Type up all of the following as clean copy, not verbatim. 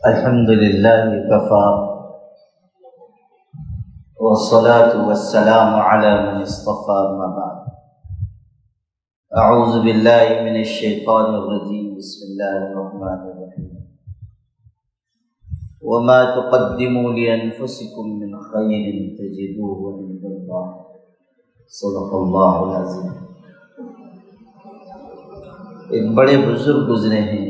الحمد لله كفى والصلاة والسلام على من اصطفى ما بعد أعوذ بالله من الشيطان الرجيم بسم الله الرحمن الرحيم وما تقدموا لأنفسكم من خير تجدوه عند الله صدق الله العظيم۔ ایک بڑے بزرگ گزرے ہیں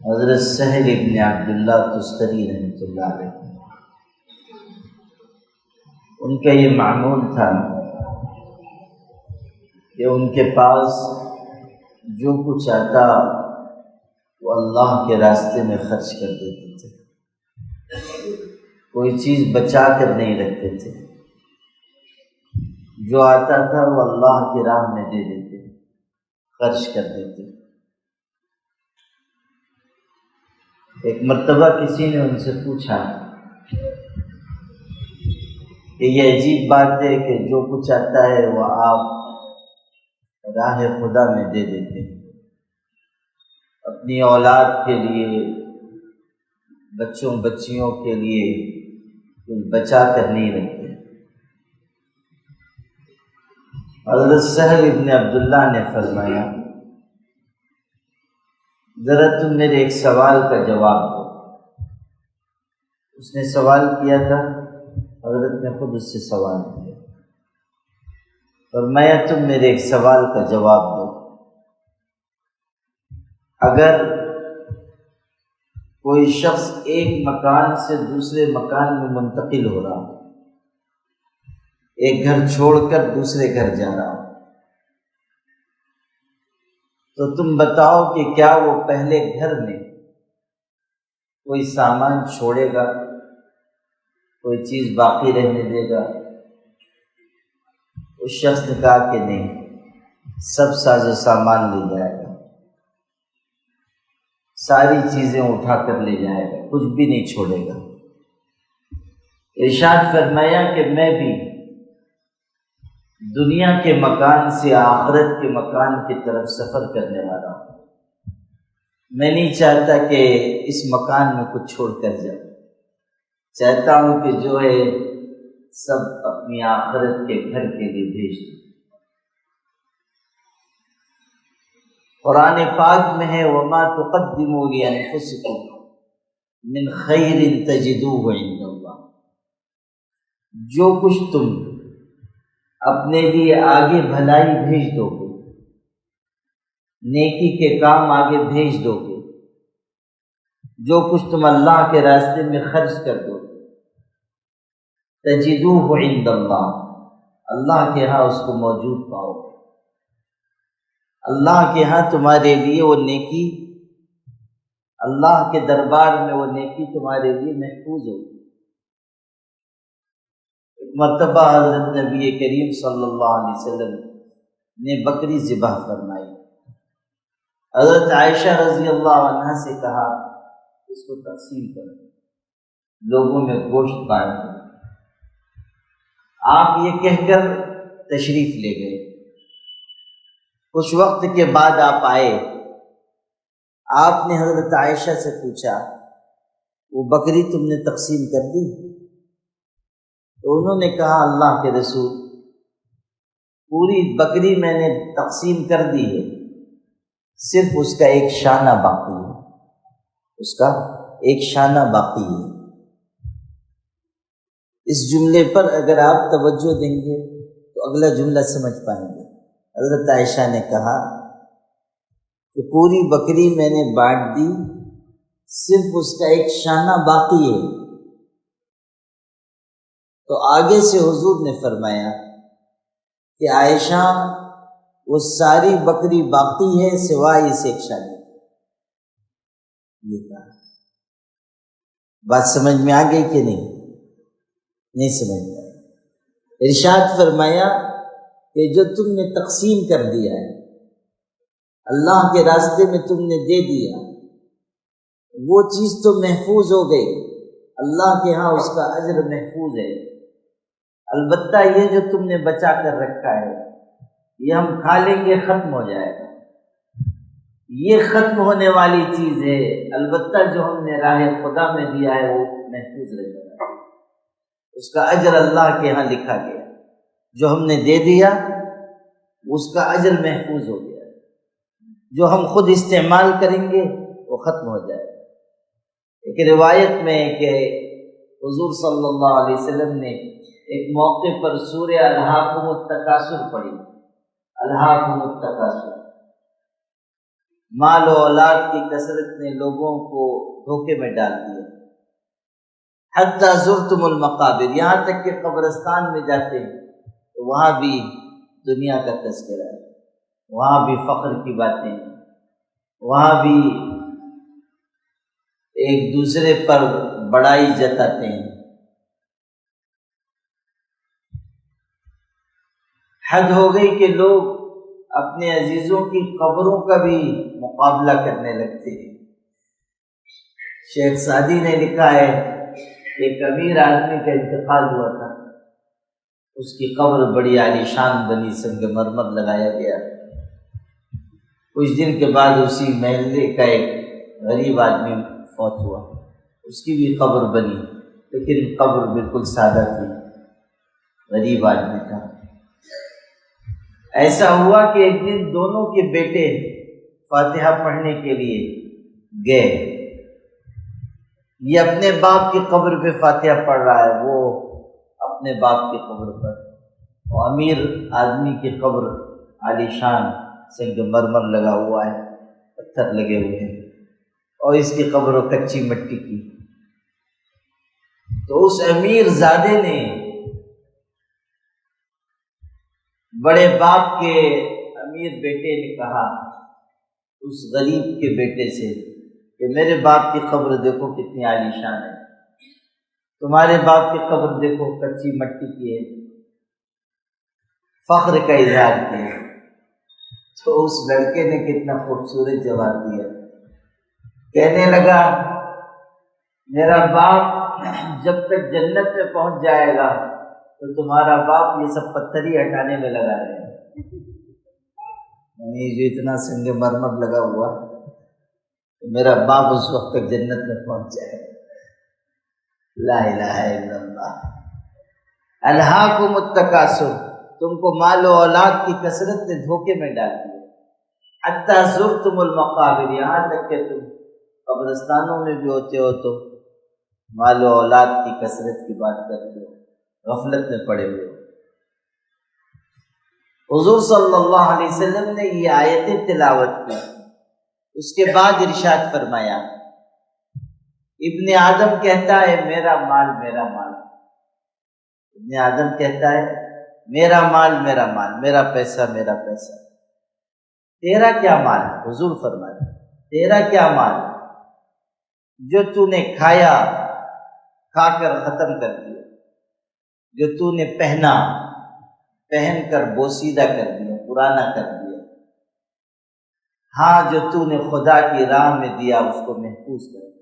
حضرت سہل ابن عبداللہ تستری رحمۃ اللہ علیہ۔ ان کا یہ معمول تھا کہ ان کے پاس جو کچھ آتا وہ اللہ کے راستے میں خرچ کر دیتے تھے، کوئی چیز بچا کر نہیں رکھتے تھے، جو آتا تھا وہ اللہ کی راہ میں دے دیتے، خرچ کر دیتے۔ ایک مرتبہ کسی نے ان سے پوچھا کہ یہ عجیب بات ہے کہ جو کچھ آتا ہے وہ آپ راہ خدا میں دے دیتے ہیں، اپنی اولاد کے لیے، بچوں بچیوں کے لیے کچھ بچا کر نہیں رکھتے۔ حضرت سہل ابن عبداللہ نے فرمایا ذرا تم میرے ایک سوال کا جواب دو۔ اس نے سوال کیا تھا، حضرت نے خود اس سے سوال کیا، فرمایا تم میرے ایک سوال کا جواب دو، اگر کوئی شخص ایک مکان سے دوسرے مکان میں منتقل ہو رہا، ایک گھر چھوڑ کر دوسرے گھر جا رہا، تو تم بتاؤ کہ کیا وہ پہلے گھر میں کوئی سامان چھوڑے گا، کوئی چیز باقی رہنے دے گا؟ اس شخص نے کہا کہ نہیں، سب ساز و سامان لے جائے گا، ساری چیزیں اٹھا کر لے جائے گا، کچھ بھی نہیں چھوڑے گا۔ ارشاد فرمایا کہ میں بھی دنیا کے مکان سے آخرت کے مکان کی طرف سفر کرنے والا ہوں، میں نہیں چاہتا کہ اس مکان میں کچھ چھوڑ کر جاؤں، چاہتا ہوں کہ جو ہے سب اپنی آخرت کے گھر کے لیے بھیج دوں۔ قرآن پاک میں ہے وَمَا تُقَدِّمُوا لِأَنفُسِكُم مِّن خَيْرٍ تَجِدُوهُ عِندَ اللَّهِ، جو کچھ تم اپنے لیے آگے بھلائی بھیج دو گے، نیکی کے کام آگے بھیج دو گے، جو کچھ تم اللہ کے راستے میں خرچ کر دو گے، تجدوہ عند اللہ، اللہ کے ہاں اس کو موجود پاؤ گے، اللہ کے ہاں تمہارے لیے وہ نیکی، اللہ کے دربار میں وہ نیکی تمہارے لیے محفوظ ہوگی۔ مرتبہ حضرت نبی کریم صلی اللہ علیہ وسلم نے بکری ذبح فرمائی، حضرت عائشہ رضی اللہ عنہا سے کہا اس کو تقسیم کرو، لوگوں میں گوشت بانٹو۔ آپ یہ کہہ کر تشریف لے گئے۔ کچھ وقت کے بعد آپ آئے، آپ نے حضرت عائشہ سے پوچھا وہ بکری تم نے تقسیم کر دی؟ تو انہوں نے کہا اللہ کے رسول پوری بکری میں نے تقسیم کر دی ہے، صرف اس کا ایک شانہ باقی ہے، اس کا ایک شانہ باقی ہے۔ اس جملے پر اگر آپ توجہ دیں گے تو اگلا جملہ سمجھ پائیں گے۔ حضرت عائشہ نے کہا کہ پوری بکری میں نے بانٹ دی، صرف اس کا ایک شانہ باقی ہے۔ تو آگے سے حضور نے فرمایا کہ عائشہ وہ ساری بکری باقی ہے سوائے اس ایک شانے کے۔ یہ کہا، بات سمجھ میں آ گئی کہ نہیں سمجھ میں آئی؟ ارشاد فرمایا کہ جو تم نے تقسیم کر دیا ہے، اللہ کے راستے میں تم نے دے دیا، وہ چیز تو محفوظ ہو گئی، اللہ کے ہاں اس کا اجر محفوظ ہے۔ البتہ یہ جو تم نے بچا کر رکھا ہے یہ ہم کھا لیں گے، ختم ہو جائے گا، یہ ختم ہونے والی چیز ہے، البتہ جو ہم نے راہ خدا میں دیا ہے وہ محفوظ رہ جائے، اس کا اجر اللہ کے ہاں لکھا گیا، جو ہم نے دے دیا اس کا اجر محفوظ ہو گیا، جو ہم خود استعمال کریں گے وہ ختم ہو جائے گا۔ ایک روایت میں کہ حضور صلی اللہ علیہ وسلم نے ایک موقع پر سورہ الہاکم التکاثر پڑھی، الہاکم التکاثر، مال و اولاد کی کثرت نے لوگوں کو دھوکے میں ڈال دیا، حتی زرتم المقابر، یہاں تک کہ قبرستان میں جاتے ہیں تو وہاں بھی دنیا کا تذکرہ ہے، وہاں بھی فخر کی باتیں ہیں، وہاں بھی ایک دوسرے پر بڑائی جتاتے ہیں۔ حد ہو گئی کہ لوگ اپنے عزیزوں کی قبروں کا بھی مقابلہ کرنے لگتے ہیں۔ شیخ سعدی نے لکھا ہے کہ ایک امیر آدمی کا انتقال ہوا تھا، اس کی قبر بڑی عالیشان بنی، سنگ مرمر لگایا گیا۔ کچھ دن کے بعد اسی محلے کا ایک غریب آدمی فوت ہوا، اس کی بھی قبر بنی، لیکن قبر بالکل سادہ تھی، غریب آدمی تھا۔ ایسا ہوا کہ ایک دن دونوں کے بیٹے فاتحہ پڑھنے کے لیے گئے، یہ اپنے باپ کی قبر پہ فاتحہ پڑھ رہا ہے، وہ اپنے باپ کی قبر پر، وہ امیر آدمی کی قبر عالیشان سنگ مرمر لگا ہوا ہے، پتھر لگے ہوئے ہیں، اور اس کی قبر کچی مٹی کی۔ تو اس امیر زادے نے بڑے باپ کے امیر بیٹے نے کہا اس غریب کے بیٹے سے کہ میرے باپ کی قبر دیکھو کتنی عالیشان ہے، تمہارے باپ کی قبر دیکھو کچی مٹی کی ہے، فخر کا اظہار کیا۔ تو اس لڑکے نے کتنا خوبصورت جواب دیا، کہنے لگا میرا باپ جب تک جنت میں پہنچ جائے گا تو تمہارا باپ یہ سب پتھر ہی ہٹانے میں لگا رہے ہیں، یعنی جو اتنا سنگ مرمر لگا ہوا تو میرا باپ اس وقت تک جنت میں پہنچ جائے گا۔ لا الہ الا اللہ۔ الہاکم التکاثر، تم کو مال و اولاد کی کثرت نے دھوکے میں ڈال دیا، حتی زرتم المقابر، یہاں تک کہ تم قبرستانوں میں بھی ہوتے ہو تو مال و اولاد کی کثرت کی بات کرتے ہو، غفلت میں پڑے ہوئے۔ حضور صلی اللہ علیہ وسلم نے یہ آیتیں تلاوت کی، اس کے بعد ارشاد فرمایا ابن آدم کہتا ہے میرا مال میرا مال، ابن آدم کہتا ہے میرا مال میرا مال، میرا پیسہ میرا پیسہ۔ تیرا کیا مال؟ حضور فرمایا تیرا کیا مال جو تو نے کھایا، کھا کر ختم کر دیا، جو تو نے پہنا، پہن کر بوسیدہ کر دیا، پرانا کر دیا، ہاں جو تو نے خدا کی راہ میں دیا اس کو محفوظ کر دیا۔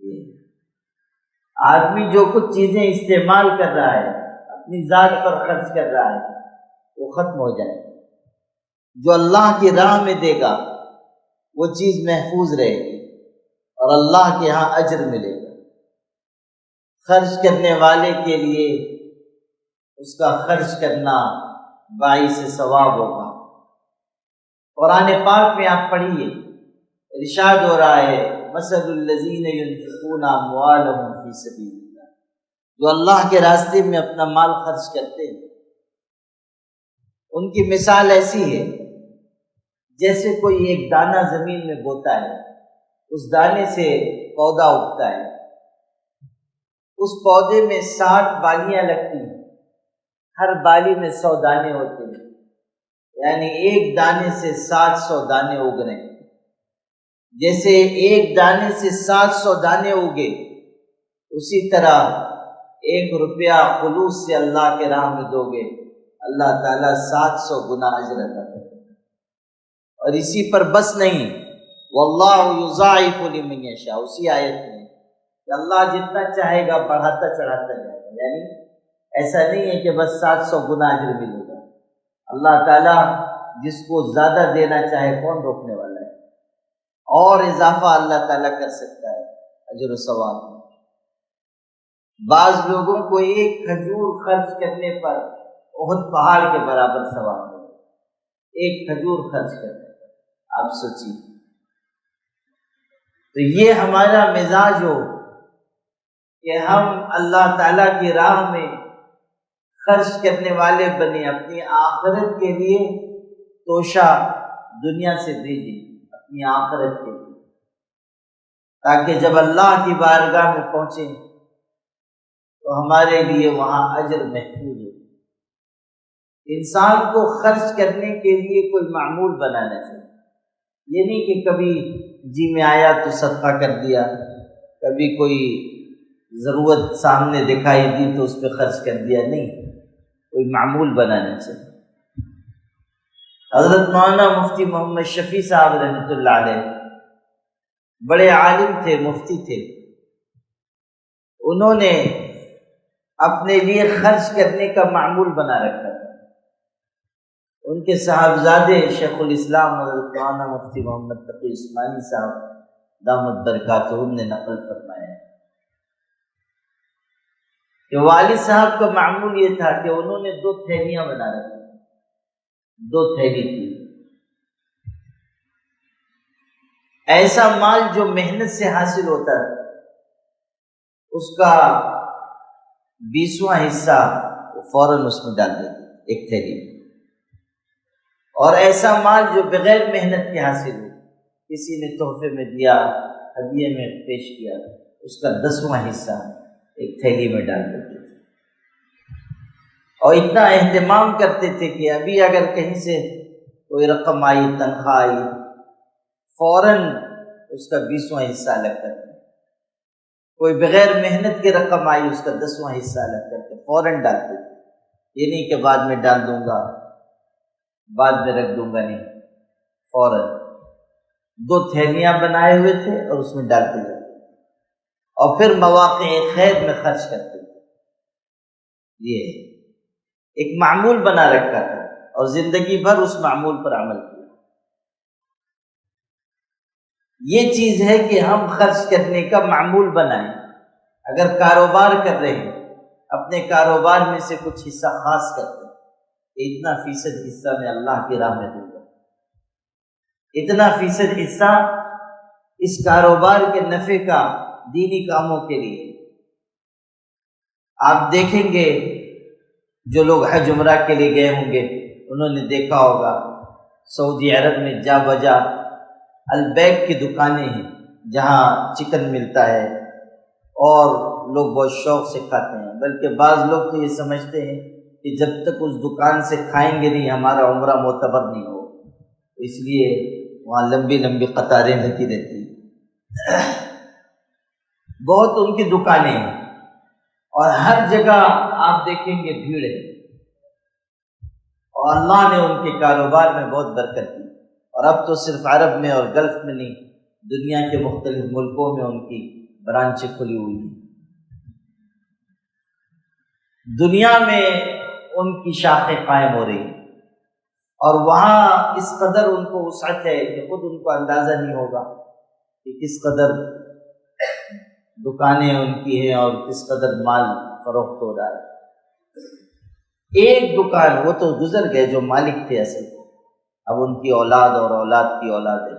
یہ آدمی جو کچھ چیزیں استعمال کر رہا ہے، اپنی ذات پر خرچ کر رہا ہے، وہ ختم ہو جائے گا، جو اللہ کی راہ میں دے گا وہ چیز محفوظ رہے گی اور اللہ کے ہاں اجر ملے گا۔ خرچ کرنے والے کے لیے اس کا خرچ کرنا باعث ثواب ہوگا۔ قرآن پاک میں آپ پڑھیے، ارشاد ہو رہا ہے مثل الذین ينفقون اموالهم فی سبیل اللہ، جو اللہ کے راستے میں اپنا مال خرچ کرتے ہیں، ان کی مثال ایسی ہے جیسے کوئی ایک دانہ زمین میں بوتا ہے، اس دانے سے پودا اگتا ہے، اس پودے میں 60 بالیاں لگتی ہیں، ہر بالی میں 100 دانے ہوتے ہیں، یعنی ایک دانے سے 700 دانے اگ رہے ہیں۔ جیسے ایک دانے سے 700 دانے اگے، اسی طرح 1 روپیہ خلوص سے اللہ کے راہ میں دو گے، اللہ تعالیٰ 700 گنا اجر عطا کرے گا۔ اور اسی پر بس نہیں، واللہ یضاعف لمن یشاء، اسی آیت میں کہ اللہ جتنا چاہے گا بڑھاتا چڑھاتا جائے گا، یعنی ایسا نہیں ہے کہ بس 700 گنا اجر ملے گا، اللہ تعالیٰ جس کو زیادہ دینا چاہے کون روکنے والا ہے۔ اور اضافہ اللہ تعالیٰ کر سکتا ہے اجر و ثواب میں۔ بعض لوگوں کو ایک کھجور خرچ کرنے پر احد پہاڑ کے برابر ثواب ہے، ایک کھجور خرچ کرنے پر، آپ سوچیے۔ تو یہ ہمارا مزاج ہو کہ ہم اللہ تعالیٰ کی راہ میں خرچ کرنے والے بنے، اپنی آخرت کے لیے توشہ دنیا سے بھیجیں، اپنی آخرت کے لیے، تاکہ جب اللہ کی بارگاہ میں پہنچیں تو ہمارے لیے وہاں اجر محفوظ ہو۔ انسان کو خرچ کرنے کے لیے کوئی معمول بنانا چاہیے، یہ نہیں کہ کبھی جی میں آیا تو صدقہ کر دیا، کبھی کوئی ضرورت سامنے دکھائی دی تو اس پہ خرچ کر دیا، نہیں، کوئی معمول بنانا چاہیے۔ حضرت مولانا مفتی محمد شفیع صاحب رحمۃ اللہ علیہ بڑے عالم تھے، مفتی تھے، انہوں نے اپنے لیے خرچ کرنے کا معمول بنا رکھا تھا۔ ان کے صاحبزادے شیخ الاسلام حضرت مولانا مفتی محمد تقی عثمانی صاحب دامت برکاتہم نے نقل فرمایا کہ والد صاحب کا معمول یہ تھا کہ انہوں نے 2 تھیلیاں بنا رکھی، 2 تھیلی تھی۔ ایسا مال جو محنت سے حاصل ہوتا ہے اس کا 20واں حصہ وہ فوراً اس میں ڈال دیتے ایک تھیلی میں، اور ایسا مال جو بغیر محنت کے حاصل ہو، کسی نے تحفے میں دیا، ہدیے میں پیش کیا، اس کا 10واں حصہ ایک تھیلی میں ڈال دیتے تھے، اور اتنا اہتمام کرتے تھے کہ ابھی اگر کہیں سے کوئی رقم آئی، تنخواہ آئی، فوراً اس کا 20واں حصہ الگ کرتے، کوئی بغیر محنت کی رقم آئی اس کا 10واں حصہ الگ کرتے، فوراً ڈالتے تھے، یہ نہیں کہ بعد میں ڈال دوں گا، بعد میں رکھ دوں گا، نہیں، فوراً 2 تھیلیاں بنائے ہوئے تھے اور اس میں ڈالتے جاتے اور پھر مواقع خیر میں خرچ کرتے تھے۔ یہ ایک معمول بنا رکھا تھا اور زندگی بھر اس معمول پر عمل کیا۔ یہ چیز ہے کہ ہم خرچ کرنے کا معمول بنائیں۔ اگر کاروبار کر رہے ہیں، اپنے کاروبار میں سے کچھ حصہ خاص کرتے ہیں، اتنا فیصد حصہ میں اللہ کی راہ میں دوں گا، اتنا فیصد حصہ اس کاروبار کے نفع کا دینی کاموں کے لیے۔ آپ دیکھیں گے جو لوگ حج عمرہ کے لیے گئے ہوں گے انہوں نے دیکھا ہوگا سعودی عرب میں جا بجا البیک کی دکانیں ہیں جہاں چکن ملتا ہے اور لوگ بہت شوق سے کھاتے ہیں، بلکہ بعض لوگ تو یہ سمجھتے ہیں کہ جب تک اس دکان سے کھائیں گے نہیں ہمارا عمرہ معتبر نہیں ہو، اس لیے وہاں لمبی لمبی قطاریں لگی رہتی ہیں۔ بہت ان کی دکانیں ہیں اور ہر جگہ آپ دیکھیں گے بھیڑ ہے، اور اللہ نے ان کے کاروبار میں بہت برکت دی، اور اب تو صرف عرب میں اور گلف میں نہیں، دنیا کے مختلف ملکوں میں ان کی برانچیں کھلی ہوئی ہیں، دنیا میں ان کی شاخیں قائم ہو رہی ہیں، اور وہاں اس قدر ان کو وسعت ہے کہ خود ان کو اندازہ نہیں ہوگا کہ کس قدر دکانیں ان کی ہیں اور کس قدر مال فروخت ہو رہا ہے۔ ایک دکان، وہ تو گزر گئے جو مالک تھے اصل، اب ان کی اولاد اور اولاد کی اولاد ہے،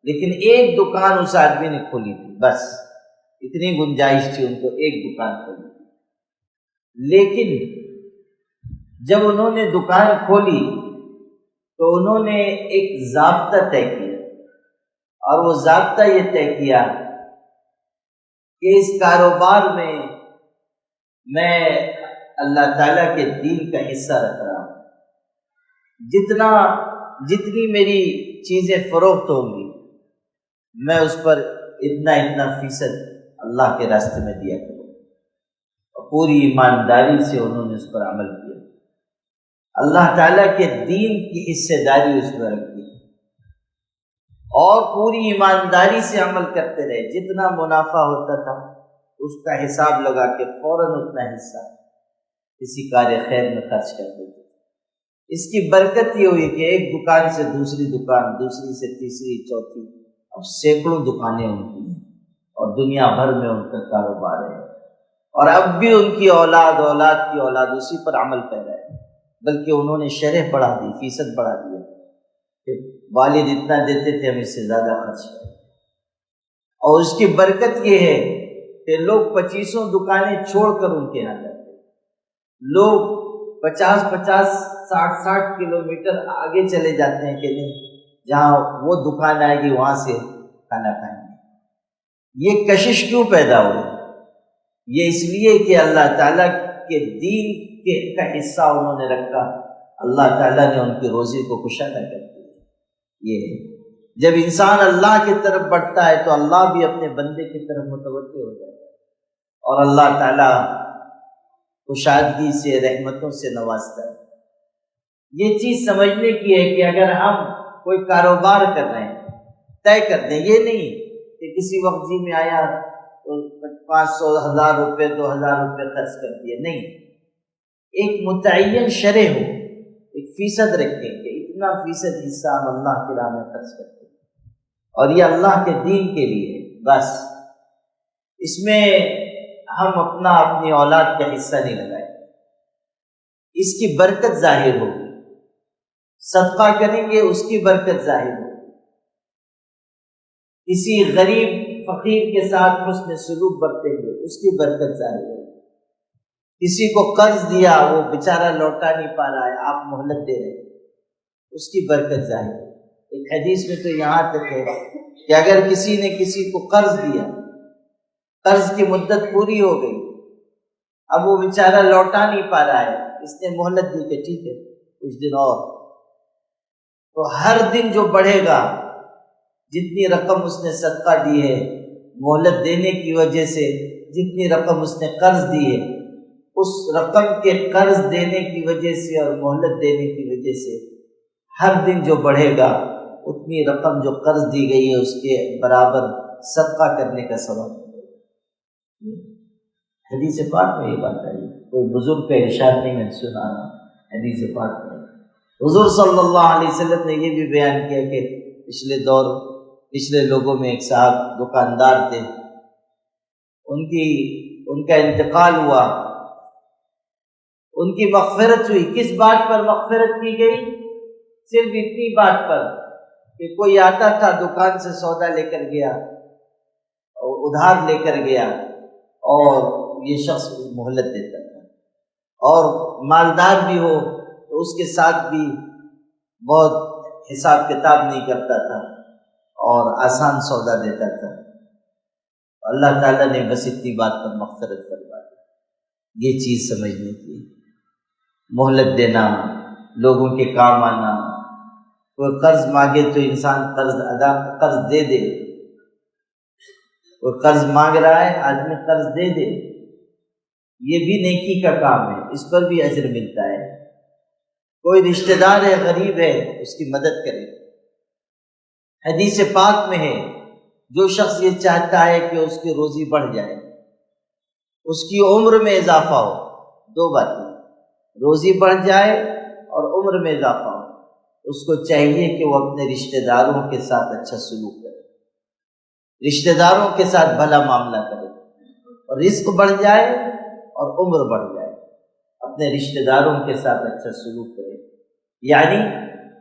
لیکن ایک دکان اس آدمی نے کھولی تھی، بس اتنی گنجائش تھی ان کو، ایک دکان کھولی تھی۔ لیکن جب انہوں نے دکان کھولی تو انہوں نے ایک ضابطہ طے کیا، اور وہ ضابطہ یہ طے کیا کہ اس کاروبار میں اللہ تعالیٰ کے دین کا حصہ رکھ رہا ہوں، جتنی میری چیزیں فروخت ہوں گی میں اس پر اتنا فیصد اللہ کے راستے میں دیا کروں، اور پوری ایمانداری سے انہوں نے اس پر عمل کیا، اللہ تعالیٰ کے دین کی حصہ داری اس میں رکھی اور پوری ایمانداری سے عمل کرتے رہے، جتنا منافع ہوتا تھا اس کا حساب لگا کے فوراً اتنا حصہ کسی کار خیر میں خرچ کرتے تھے۔ اس کی برکت یہ ہوئی کہ ایک دکان سے دوسری دکان، دوسری سے تیسری، چوتھی، اب سینکڑوں دکانیں ان کی ہیں اور دنیا بھر میں ان کا کاروبار ہے، اور اب بھی ان کی اولاد کی اولاد اسی پر عمل پیرا ہے، بلکہ انہوں نے شرح بڑھا دی، فیصد بڑھا دیا کہ والد اتنا دیتے تھے ہم اس سے زیادہ خرچ کریں۔ اور اس کی برکت یہ ہے کہ لوگ 25 دکانیں چھوڑ کر ان کے یہاں جاتے ہیں، لوگ 50 60 کلومیٹر آگے چلے جاتے ہیں کہ نہیں جہاں وہ دکان آئے گی وہاں سے کھانا کھائیں گے۔ یہ کشش کیوں پیدا ہوئی؟ یہ اس لیے کہ اللہ تعالیٰ کے دین کا حصہ انہوں نے رکھا، اللہ تعالیٰ نے ان کی روزی کو کشادہ کر دیا۔ یہ ہے جب انسان اللہ کی طرف بڑھتا ہے تو اللہ بھی اپنے بندے کی طرف متوجہ ہو جاتا ہے، اور اللہ تعالیٰ کشادگی سے، رحمتوں سے نوازتا ہے۔ یہ چیز سمجھنے کی ہے کہ اگر ہم کوئی کاروبار کر رہے ہیں طے کر دیں، یہ نہیں کہ کسی وقت جی میں آیا تو 500 1000 روپے 2000 روپے خرچ کر دیے، نہیں، ایک متعین شرح ہو، ایک فیصد رکھیں کہ اتنا فیصد حصہ ہم اللہ کی راہ میں خرچ کرتے ہیں اور یہ اللہ کے دین کے لیے ہے، بس اس میں ہم اپنی اولاد کا حصہ نہیں لگائیں، اس کی برکت ظاہر ہوگی، صدقہ کریں گے اس کی برکت ظاہر ہوگی، کسی غریب فقیر کے ساتھ حسن سلوک برتیں گے اس کی برکت ظاہر ہوگی، کسی کو قرض دیا وہ بیچارہ لوٹا نہیں پا رہا ہے، آپ مہلت دے رہے ہیں، اس کی برکت ظاہر ہوگی۔ ایک حدیث میں تو یہاں تک ہے کہ اگر کسی نے کسی کو قرض دیا، قرض کی مدت پوری ہو گئی، اب وہ بیچارہ لوٹا نہیں پا رہا ہے، اس نے مہلت دی کہ ٹھیک ہے کچھ دن اور، تو ہر دن جو بڑھے گا جتنی رقم اس نے صدقہ دی ہے مہلت دینے کی وجہ سے، جتنی رقم اس نے قرض دی ہے اس رقم کے قرض دینے کی وجہ سے اور مہلت دینے کی وجہ سے ہر دن جو بڑھے گا اتنی رقم جو قرض دی گئی ہے اس کے برابر صدقہ کرنے کا سبب ہے۔ حدیث پاک میں یہ بات ہے، کوئی بزرگ کا ارشاد نہیں میں سنا رہا، حدیث پاک میں حضور صلی اللہ علیہ وسلم نے یہ بھی بیان کیا کہ پچھلے لوگوں میں ایک صاحب دکاندار تھے، ان کا انتقال ہوا، ان کی مغفرت ہوئی۔ کس بات پر مغفرت کی گئی؟ صرف اتنی بات پر کہ کوئی آتا تھا دکان سے سودا لے کر گیا، ادھار لے کر گیا، اور یہ شخص مہلت دیتا تھا، اور مالدار بھی ہو تو اس کے ساتھ بھی بہت حساب کتاب نہیں کرتا تھا اور آسان سودا دیتا تھا۔ اللہ تعالیٰ نے بس اتنی بات پر مغفرت فرما دی۔ یہ چیز سمجھنے کی، مہلت دینا، لوگوں کے کام آنا، کوئی قرض مانگے تو انسان قرض دے دے، کوئی قرض مانگ رہا ہے آدمی قرض دے دے، یہ بھی نیکی کا کام ہے، اس پر بھی اجر ملتا ہے۔ کوئی رشتہ دار ہے غریب ہے اس کی مدد کرے۔ حدیث پاک میں ہے جو شخص یہ چاہتا ہے کہ اس کی روزی بڑھ جائے، اس کی عمر میں اضافہ ہو، دو باتیں، روزی بڑھ جائے اور عمر میں اضافہ ہو، اس کو چاہیے کہ وہ اپنے رشتہ داروں کے ساتھ اچھا سلوک کرے، رشتہ داروں کے ساتھ بھلا معاملہ کرے، اور رزق بڑھ جائے اور عمر بڑھ جائے، اپنے رشتہ داروں کے ساتھ اچھا سلوک کرے، یعنی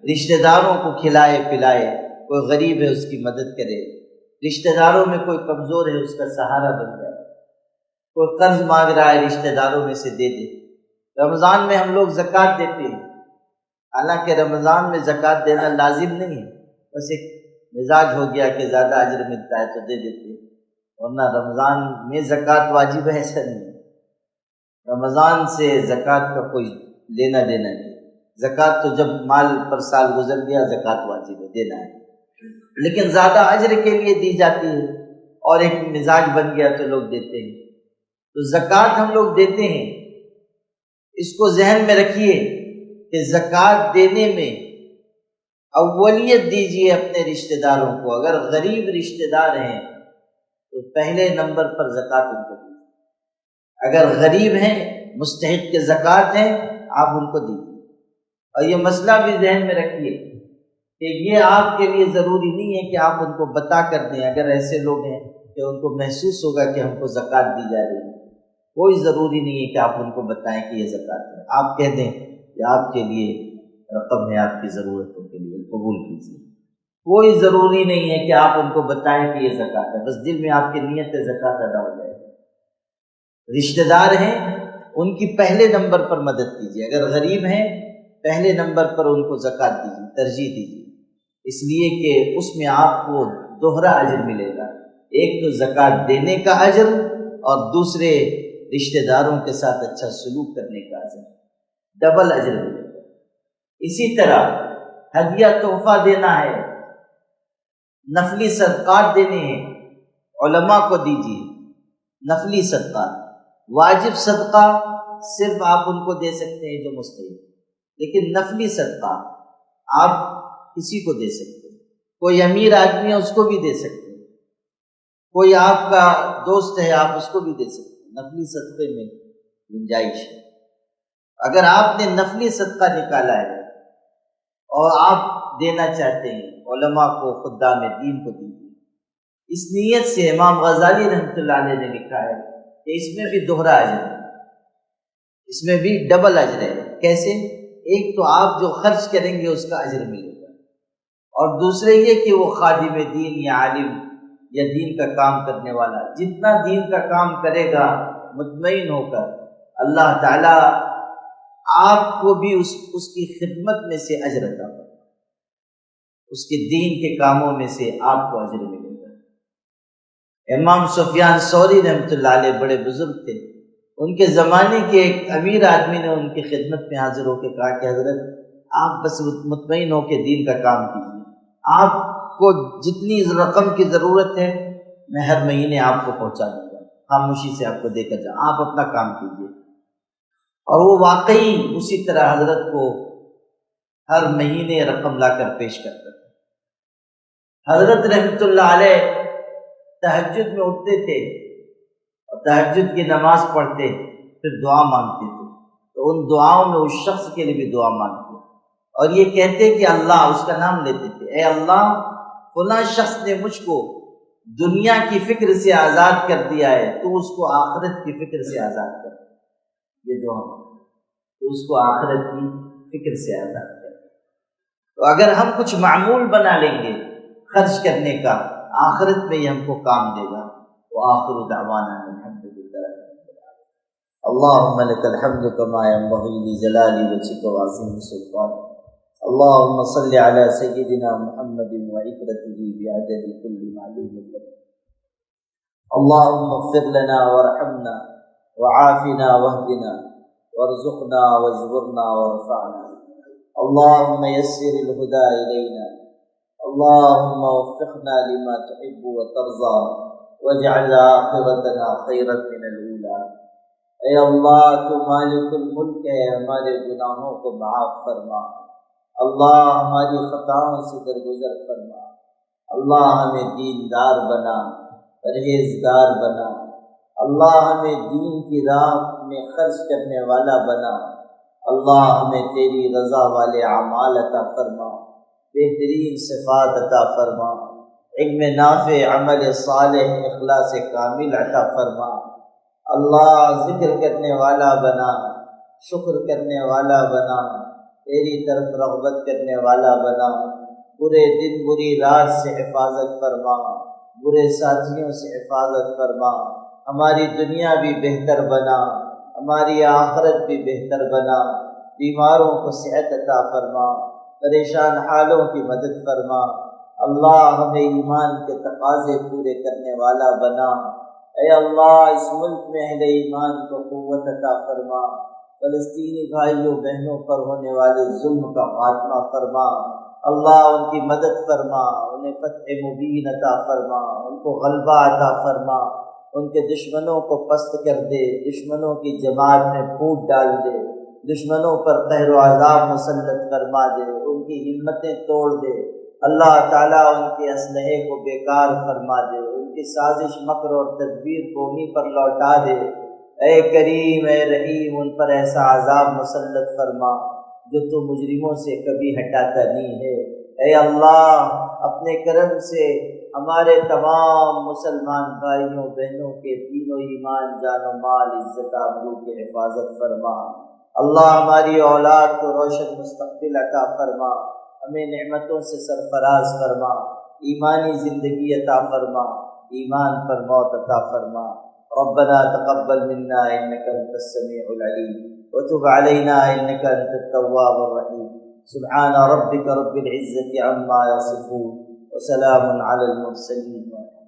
رشتہ داروں کو کھلائے پلائے، کوئی غریب ہے اس کی مدد کرے، رشتہ داروں میں کوئی کمزور ہے اس کا سہارا بن جائے، کوئی قرض مانگ رہا ہے رشتہ داروں میں سے دے دے۔ رمضان میں ہم لوگ زکوٰۃ دیتے ہیں، حالانکہ رمضان میں زکوٰۃ دینا لازم نہیں ہے، بس ایک مزاج ہو گیا کہ زیادہ اجر ملتا ہے تو دے دیتے ہیں، ورنہ رمضان میں زکوٰۃ واجب ہے ایسا نہیں ہے، رمضان سے زکوٰۃ کا کوئی لینا دینا نہیں، زکوٰۃ تو جب مال پر سال گزر گیا زکوٰۃ واجب ہے، دینا ہے، لیکن زیادہ اجر کے لیے دی جاتی ہے، اور ایک مزاج بن گیا تو لوگ دیتے ہیں۔ تو زکوٰۃ ہم لوگ دیتے ہیں، اس کو ذہن میں رکھیے کہ زکوٰۃ دینے میں اولیت دیجیے اپنے رشتہ داروں کو۔ اگر غریب رشتہ دار ہیں تو پہلے نمبر پر زکوٰۃ ان کو دیجیے، اگر غریب ہیں مستحق کے زکوٰۃ ہیں آپ ان کو دیجیے۔ اور یہ مسئلہ بھی ذہن میں رکھیے کہ یہ آپ کے لیے ضروری نہیں ہے کہ آپ ان کو بتا کر دیں. اگر ایسے لوگ ہیں کہ ان کو محسوس ہوگا کہ ہم کو زکوٰۃ دی جا رہی ہے، کوئی ضروری نہیں ہے کہ آپ ان کو بتائیں کہ یہ زکوٰۃ ہے. آپ کہہ دیں کہ آپ کے لیے رقم ہے، آپ کی ضرورتوں کے لیے قبول کیجیے. کوئی ضروری نہیں ہے کہ آپ ان کو بتائیں کہ یہ زکوٰۃ ہے، بس دل میں آپ کی نیت زکوٰۃ ادا ہو جائے. رشتہ دار ہیں ان کی پہلے نمبر پر مدد کیجیے. اگر غریب ہیں پہلے نمبر پر ان کو زکوٰۃ دیجیے، ترجیح دیجیے، اس لیے کہ اس میں آپ کو دوہرا اجر ملے گا. ایک تو زکوٰۃ دینے کا اجر اور دوسرے رشتہ داروں کے ساتھ اچھا سلوک کرنے کا اجر، ڈبل اجر ملے گا. اسی طرح ہدیہ تحفہ دینا ہے، نفلی صدقات دینے ہیں، علماء کو دیجیے. نفلی صدقات، واجب صدقہ صرف آپ ان کو دے سکتے ہیں جو مستحق، لیکن نفلی صدقہ آپ کسی کو دے سکتے ہیں. کوئی امیر آدمی ہے اس کو بھی دے سکتے ہیں، کوئی آپ کا دوست ہے آپ اس کو بھی دے سکتے ہیں. نفلی صدقے میں گنجائش ہے. اگر آپ نے نفلی صدقہ نکالا ہے اور آپ دینا چاہتے ہیں علماء کو، خدام دین کو دیجیے. اس نیت سے امام غزالی رحمۃ اللہ علیہ نے لکھا ہے کہ اس میں بھی دوہرا اجر ہے، اس میں بھی ڈبل اجر ہے. کیسے؟ ایک تو آپ جو خرچ کریں گے اس کا اجر ملے گا، اور دوسرے یہ کہ وہ خادم دین یا عالم یا دین کا کام کرنے والا جتنا دین کا کام کرے گا مطمئن ہو کر، اللہ تعالیٰ آپ کو بھی اس کی خدمت میں سے اجر عطا کرے، اس کے دین کے کاموں میں سے آپ کو اجر ملے گا. امام سفیان ثوری رحمۃ اللہ علیہ بڑے بزرگ تھے. ان کے زمانے کے ایک امیر آدمی نے ان کی خدمت میں حاضر ہو کے کہا کہ حضرت آپ بس مطمئن ہو کے دین کا کام کیجیے، آپ کو جتنی رقم کی ضرورت ہے میں ہر مہینے آپ کو پہنچا دوں گا، خاموشی سے آپ کو دے کر جاؤں، آپ اپنا کام کیجیے. اور وہ واقعی اسی طرح حضرت کو ہر مہینے رقم لا کر پیش کرتا تھا. حضرت رحمۃ اللہ علیہ تہجد میں اٹھتے تھے اور تہجد کی نماز پڑھتے، پھر دعا مانگتے تھے. تو ان دعاؤں میں اس شخص کے لیے بھی دعا مانگتے اور یہ کہتے کہ اللہ، اس کا نام لیتے تھے، اے اللہ فلاں شخص نے مجھ کو دنیا کی فکر سے آزاد کر دیا ہے، تو اس کو آخرت کی فکر سے آزاد کر. یہ دعا تو اس کو آخرت کی فکر سے آزاد کر. تو اگر ہم کچھ معمول بنا لیں گے خرچ کرنے کا، آخرت میں یہ ہم کو کام دے گا. وآخر دعوانا الحمد للہ. اللهم لك الحمد كما ينبغي لجلال وجهك وعظيم سلطانك. اللهم صل على سيدنا محمد وعترته بعدد كل معلوم لك. اللهم اغفر لنا وارحمنا وعافنا واهدنا وارزقنا واجبرنا وارفعنا. اللهم يسر الهدى إلينا. اللهم وفقنا لما تحب وترضى واجعل آخرتنا خيرا من الأولى. اے اللہ تو مالک الملک ہے، ہمارے گناہوں کو معاف فرما. اللہ ہماری خطاؤں سے درگزر فرما. اللہ ہمیں دیندار بنا، پرہیزگار بنا. اللہ ہمیں دین کی راہ میں خرچ کرنے والا بنا. اللہ ہمیں تیری رضا والے اعمال عطا فرما، بہترین صفات عطا فرما، علم نافع، عمل صالح، اخلاص کامل عطا فرما. اللہ ذکر کرنے والا بنا، شکر کرنے والا بنا، تیری طرف رغبت کرنے والا بنا. برے دن بری رات سے حفاظت فرما، برے ساتھیوں سے حفاظت فرما. ہماری دنیا بھی بہتر بنا، ہماری آخرت بھی بہتر بنا. بیماروں کو صحت عطا فرما، پریشان حالوں کی مدد فرما. اللہ ہمیں ایمان کے تقاضے پورے کرنے والا بنا. اے اللہ اس ملک میں اہل ایمان کو قوت عطا فرما. فلسطینی بھائیوں بہنوں پر ہونے والے ظلم کا خاتمہ فرما. اللہ ان کی مدد فرما، انہیں فتح مبین عطا فرما، ان کو غلبہ عطا فرما. ان کے دشمنوں کو پست کر دے، دشمنوں کی جماعت میں پھوٹ ڈال دے، دشمنوں پر قہر و عذاب مسلط فرما دے، ان کی ہمتیں توڑ دے. اللہ تعالیٰ ان کے اسلحے کو بیکار فرما دے، ان کی سازش مکر اور تدبیر کو انہیں پر لوٹا دے. اے کریم اے رحیم ان پر ایسا عذاب مسلط فرما جو تو مجرموں سے کبھی ہٹاتا نہیں ہے. اے اللہ اپنے کرم سے ہمارے تمام مسلمان بھائیوں بہنوں کے دین و ایمان جان و مال عزت آبرو کی حفاظت فرما۔ اللہ ہماری اولاد کو روشن مستقبل عطا فرما، ہمیں نعمتوں سے سرفراز فرما، ایمانی زندگی عطا فرما، ایمان پر موت عطا فرما۔ ربنا تقبل منا انك انت السميع العليم وتب علينا انك انت التواب الرحيم۔ سبحان ربك رب العزة عما يصفون وسلام على المرسلين۔